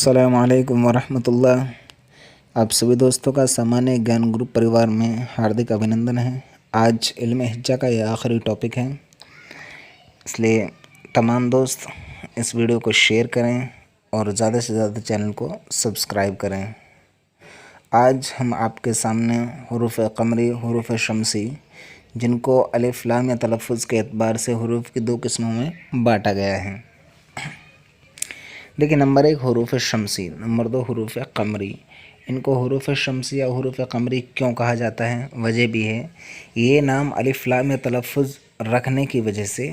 السلام علیکم ورحمۃ اللہ۔ آپ سبھی دوستوں کا سامانیہ گیان گروپ پریوار میں ہاردک ابھینندن ہے۔ آج علم ہجہ کا یہ آخری ٹاپک ہے، اس لیے تمام دوست اس ویڈیو کو شیئر کریں اور زیادہ سے زیادہ چینل کو سبسکرائب کریں۔ آج ہم آپ کے سامنے حروف قمری، حروف شمسی، جن کو الف لام یا تلفظ کے اعتبار سے حروف کی دو قسموں میں بانٹا گیا ہے۔ دیکھیں، نمبر 1 حروف شمسی، نمبر 2 حروف قمری۔ ان کو حروف شمسی یا حروف قمری کیوں کہا جاتا ہے؟ وجہ بھی ہے۔ یہ نام الف لام یا تلفظ رکھنے کی وجہ سے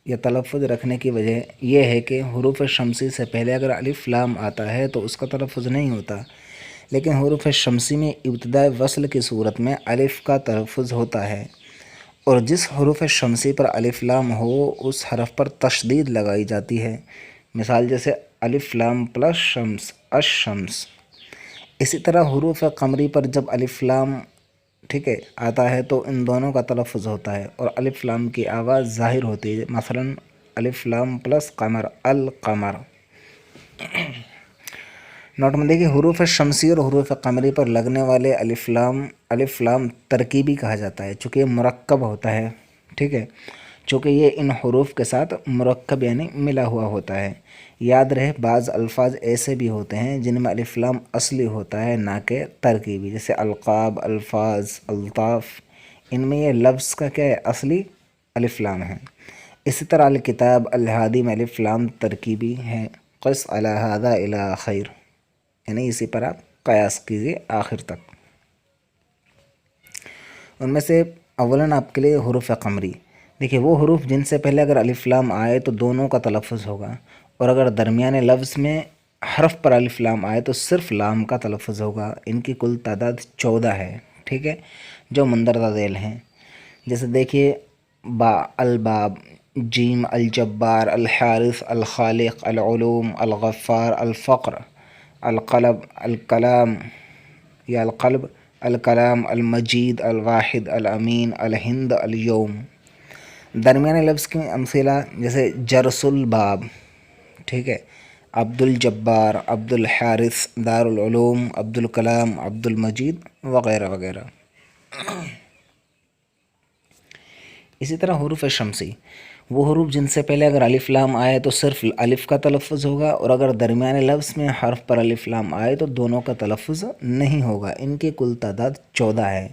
وجہ یہ ہے کہ حروف شمسی سے پہلے اگر الف لام آتا ہے تو اس کا تلفظ نہیں ہوتا، لیکن حروف شمسی میں ابتدائی وصل کی صورت میں الف کا تلفظ ہوتا ہے، اور جس حروف شمسی پر الف لام ہو اس حرف پر تشدید لگائی جاتی ہے۔ مثال جیسے الف لام پلس شمس، الشمس۔ اسی طرح حروف قمری پر جب الف لام آتا ہے تو ان دونوں کا تلفظ ہوتا ہے اور الف لام کی آواز ظاہر ہوتی ہے۔ مثلا الف لام پلس قمر، القمر۔ نوٹ میں دیکھیے، حروف شمسی اور حروف قمری پر لگنے والے الف لام ترکیبی کہا جاتا ہے، چونکہ یہ مرکب ہوتا ہے، چونکہ یہ ان حروف کے ساتھ مرکب یعنی ملا ہوا ہوتا ہے۔ یاد رہے، بعض الفاظ ایسے بھی ہوتے ہیں جن میں الف لام اصلی ہوتا ہے نہ کہ ترکیبی، جیسے القاب، الفاظ، الطاف، ان میں یہ لفظ کا کیا ہے؟ اصلی الف لام ہے۔ اسی طرح الکتاب، الہادی میں الف لام ترکیبی ہے، قس علی ھذا الی آخر، یعنی اسی پر آپ قیاس کیجئے آخر تک۔ ان میں سے اولاً آپ کے لیے حروف قمری، دیکھیے وہ حروف جن سے پہلے اگر الف لام آئے تو دونوں کا تلفظ ہوگا، اور اگر درمیانے لفظ میں حرف پر الف لام آئے تو صرف لام کا تلفظ ہوگا۔ ان کی کل تعداد 14 ہے، جو مندرجہ ذیل ہیں۔ جیسے دیکھیے، با الباب، جیم الجبار، الحارث، الخالق، العلوم، الغفار، الفقر، القلم، الکلام، المجید، الواحد، الامین، الہند، اليوم۔ درمیانے لفظ کی امثلہ جیسے جرس الباب، عبد الجبار، عبد الحارث، دار العلوم، عبد الکلام، عبد المجید، وغیرہ وغیرہ۔ اسی طرح حروف شمسی، وہ حروف جن سے پہلے اگر الف لام آئے تو صرف الف کا تلفظ ہوگا، اور اگر درمیانے لفظ میں حرف پر الف لام آئے تو دونوں کا تلفظ نہیں ہوگا۔ ان کی کل تعداد 14 ہے،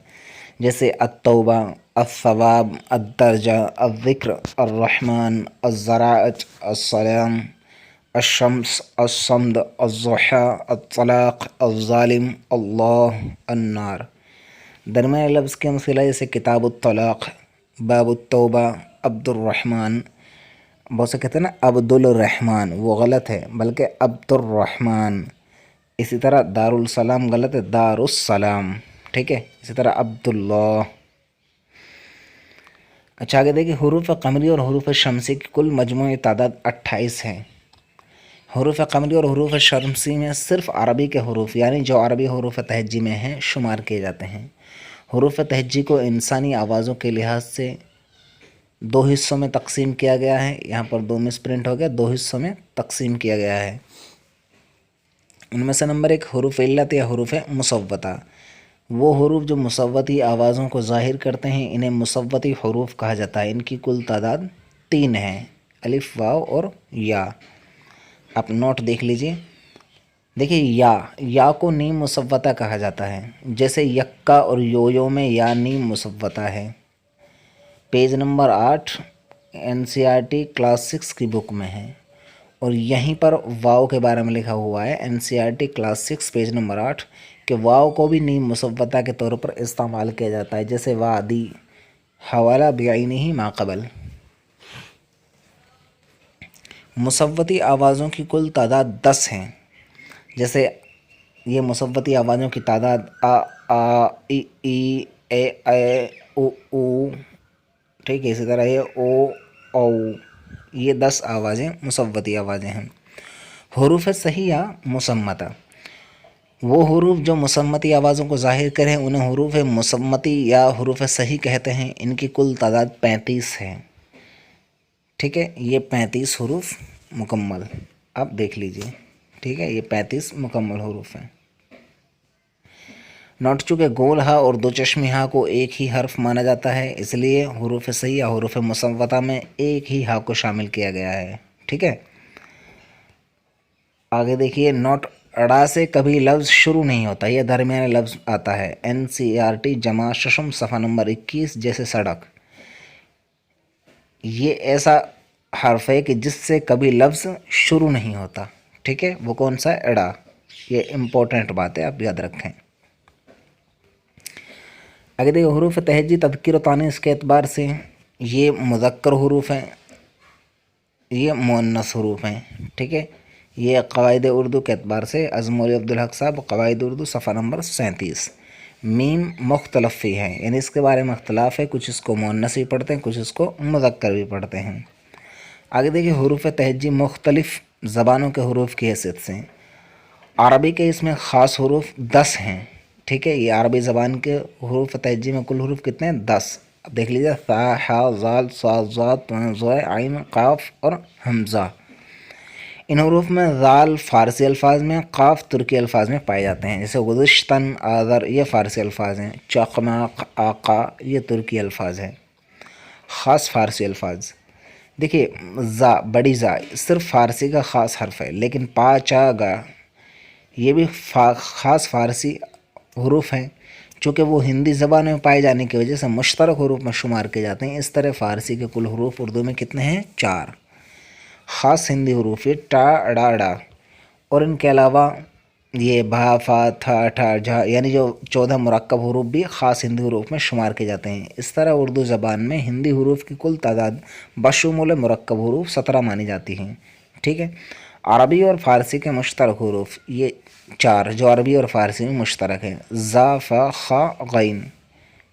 جیسے التوبہ، الثواب، الدرجہ، الذکر، الرحمن، الزراعت، السلام، الشمس، الصمد، الضحیٰ، الطلاق، الظالم، اللہ، النار۔ درمیانے لفظ کی امثلہ جیسے کتاب الطلاق، باب التوبہ، عبد الرحمن۔ بہت سے کہتے ہیں نا عبد الرحمن، وہ غلط ہے، بلکہ عبد الرحمن۔ اسی طرح دار السلام غلط ہے، دار السلام، اسی طرح عبد اللہ۔ اچھا، آگے دیکھیں، حروف قمری اور حروف شمسی کی کل مجموعی تعداد 28 ہے۔ حروف قمری اور حروف شمسی میں صرف عربی کے حروف، یعنی جو عربی حروف تہجی میں ہیں، شمار کیے جاتے ہیں۔ حروف تہجی کو انسانی آوازوں کے لحاظ سے 2 حصوں میں تقسیم کیا گیا ہے۔ یہاں پر 2 مس پرنٹ ہو گیا، 2 حصوں میں تقسیم کیا گیا ہے۔ ان میں سے نمبر 1 حروف علت یا حروف مصوتہ۔ وہ حروف جو مصوتی آوازوں کو ظاہر کرتے ہیں انہیں مصوتی حروف کہا جاتا ہے۔ ان کی کل تعداد 3 ہے، الف، واو اور یا۔ آپ نوٹ دیکھ لیجئے، دیکھیے یا کو نیم مصوتہ کہا جاتا ہے، جیسے یکا اور یو میں یا نیم مصوتہ ہے۔ پیج نمبر 8 NCERT کلاس 6 کی بک میں ہے، اور یہیں پر واو کے بارے میں لکھا ہوا ہے NCERT کلاس 6 پیج نمبر 8 کہ واو کو بھی نیم مصوتہ کے طور پر استعمال کیا جاتا ہے، جیسے وادی، حوالہ بعینہ ما قبل۔ مصوتی آوازوں کی کل تعداد 10 ہیں، جیسے یہ مصوتی آوازوں کی تعداد آ ای اے او او، اسی طرح یہ او او، یہ 10 آوازیں مصوتی آوازیں ہیں۔ حروف صحیح یا مصمتہ، وہ حروف جو مصمتی آوازوں کو ظاہر کریں انہیں حروف مصمتی یا حروف صحیح کہتے ہیں۔ ان کی کل تعداد 35 ہے، یہ 35 حروف مکمل، آپ دیکھ لیجئے۔ ٹھیک ہے، یہ 35 مکمل حروف ہیں۔ نوٹ چونکہ گول ہا اور دو چشمی ہا کو ایک ہی حرف مانا جاتا ہے، اس لیے حروف صحیح یا حروف مصوتہ میں ایک ہی ہا کو شامل کیا گیا ہے، ٹھیک ہے۔ آگے دیکھیے، نوٹ اڑا سے کبھی لفظ شروع نہیں ہوتا، یہ درمیانے لفظ آتا ہے۔ NCERT جمع ششم صفحہ نمبر 21 جیسے سڑک، یہ ایسا حرف ہے کہ جس سے کبھی لفظ شروع نہیں ہوتا، ٹھیک ہے، وہ کون سا ہے؟ اڑا۔ یہ امپورٹنٹ بات ہے، آپ یاد رکھیں۔ اگر دیکھیں حروف تہجی تذکیر و تانیث کے اعتبار سے یہ مذکر حروف ہیں، یہ مؤنث حروف ہیں، ٹھیک ہے۔ یہ قواعد اردو کے اعتبار سے ازمولی عبدالحق صاحب، قواعد اردو صفحہ نمبر 37۔ میم مختلف فی ہے، یعنی اس کے بارے میں اختلاف ہے، کچھ اس کو مؤنث بھی پڑھتے ہیں، کچھ اس کو مذکر بھی پڑھتے ہیں۔ آگے دیکھیے حروف تہجی مختلف زبانوں کے حروف کی حیثیت سے، عربی کے اس میں خاص حروف 10 ہیں، ٹھیک ہے۔ یہ عربی زبان کے حروف تہجی میں کل حروف کتنے ہیں؟ 10۔ اب دیکھ لیجیے، ث، ح، ذال، صاد، ضاد، ظ، عین، قاف اور حمزہ۔ ان حروف میں ذال فارسی الفاظ میں، قاف ترکی الفاظ میں پائے جاتے ہیں، جیسے گذشتن، آذر، یہ فارسی الفاظ ہیں، چقماق، آقا، یہ ترکی الفاظ ہیں، خاص فارسی الفاظ۔ دیکھیے زا، بڑی زا صرف فارسی کا خاص حرف ہے، لیکن پا، چا، گا یہ بھی خاص فارسی حروف ہیں، چونکہ وہ ہندی زبان میں پائے جانے کی وجہ سے مشترک حروف میں شمار کیے جاتے ہیں۔ اس طرح فارسی کے کل حروف اردو میں کتنے ہیں؟ 4 خاص ہندی حروف، یہ ٹا، ڑا، ڑا، اور ان کے علاوہ یہ بھا، فا، تھا، ٹھا، جھا، یعنی جو 14 مرکب حروف بھی خاص ہندی حروف میں شمار کیے جاتے ہیں۔ اس طرح اردو زبان میں ہندی حروف کی کل تعداد بشمول مرکب حروف 17 مانی جاتی ہیں، ٹھیک ہے۔ عربی اور فارسی کے مشترک حروف یہ 4 جو عربی اور فارسی میں مشترک ہیں، زا، فا، خا، غین،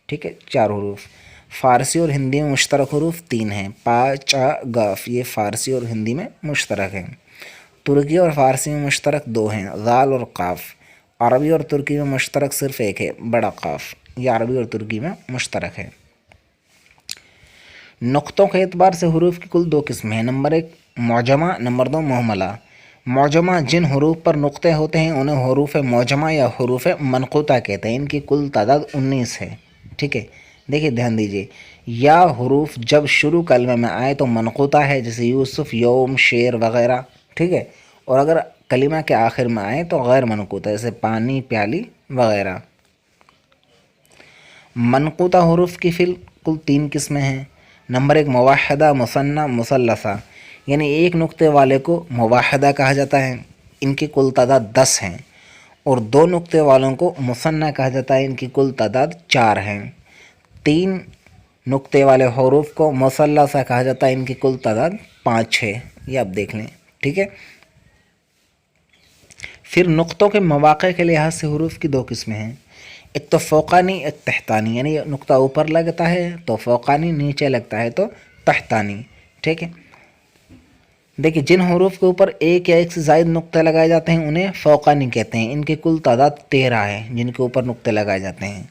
ٹھیک ہے، 4 حروف۔ فارسی اور ہندی میں مشترک حروف 3 ہیں، پا، چا، گاف، یہ فارسی اور ہندی میں مشترک ہیں۔ ترکی اور فارسی میں مشترک 2 ہیں، ذال اور قاف۔ عربی اور ترکی میں مشترک صرف ایک ہے، بڑا قاف، یہ عربی اور ترکی میں مشترک ہے۔ نقطوں کے اعتبار سے حروف کی کل 2 قسمیں ہیں، نمبر 1 معجمہ، نمبر 2 مہملہ۔ معجمہ جن حروف پر نقطے ہوتے ہیں انہیں حروف معجمہ یا حروف منقوطہ کہتے ہیں، ان کی کل تعداد 19 ہے، ٹھیک ہے۔ دیکھیے دھیان دیجیے، یا حروف جب شروع کلمے میں آئے تو منقوطہ ہے، جیسے یوسف، یوم، شیر وغیرہ، ٹھیک ہے، اور اگر کلمہ کے آخر میں آئے تو غیر منقوطہ، جیسے پانی، پیالی وغیرہ۔ منقوطہ حروف کی کل 3 قسمیں ہیں، نمبر 1 موحدہ، مثنیٰ، مثلثہ، یعنی ایک نقطے والے کو موحدہ کہا جاتا ہے، ان کی کل تعداد 10 ہیں، اور 2 نقطے والوں کو مثنیٰ کہا جاتا ہے، ان کی کل تعداد 4 ہیں۔ 3 نقطے والے حروف کو مثلثہ کہا جاتا ہے، ان کی کل تعداد 5 ہے، یہ آپ دیکھ لیں، ٹھیک ہے۔ پھر نقطوں کے مواقع کے لحاظ سے حروف کی 2 قسمیں ہیں، ایک تو فوقانی، ایک تحتانی، یعنی نقطہ اوپر لگتا ہے تو فوقانی، نیچے لگتا ہے تو تحتانی، ٹھیک ہے۔ دیکھیں جن حروف کے اوپر ایک یا ایک سے زائد نقطے لگائے جاتے ہیں انہیں فوقانی کہتے ہیں، ان کی کل تعداد 13 ہے جن کے اوپر نقطے لگائے جاتے ہیں۔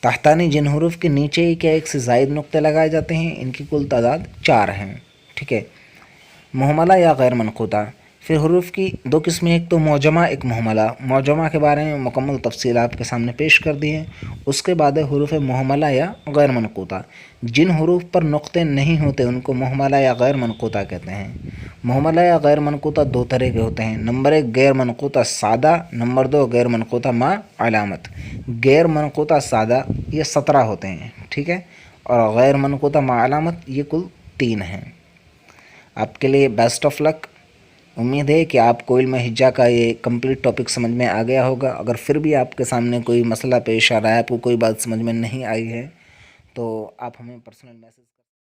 تحتانی جن حروف کے نیچے ایک یا ایک سے زائد نقطے لگائے جاتے ہیں، ان کی کل تعداد 4 ہیں، ٹھیک ہے۔ مہملہ یا غیر منقوطہ، پھر حروف کی 2 قسمیں، ایک تو معجمہ، ایک مہملہ۔ معجمہ کے بارے میں مکمل تفصیل آپ کے سامنے پیش کر دی ہے، اس کے بعد ہے حروف مہملہ یا غیر منقوطہ۔ جن حروف پر نقطے نہیں ہوتے ان کو مہملہ یا غیر منقوطہ کہتے ہیں۔ مہملہ یا غیر منقوطہ 2 طرح کے ہوتے ہیں، نمبر 1 غیر منقوطہ سادہ، نمبر 2 غیر منقوطہ ما علامت۔ غیر منقوطہ سادہ یہ 17 ہوتے ہیں، ٹھیک ہے، اور غیر منقوطہ ما علامت یہ کل 3 ہیں۔ آپ کے لیے بیسٹ آف لک، امید ہے کہ آپ کو علم ہجا کا یہ کمپلیٹ ٹاپک سمجھ میں آ گیا ہوگا۔ اگر پھر بھی آپ کے سامنے کوئی مسئلہ پیش آ رہا ہے، آپ کو کوئی بات سمجھ میں نہیں آئی ہے تو آپ ہمیں پرسنل میسج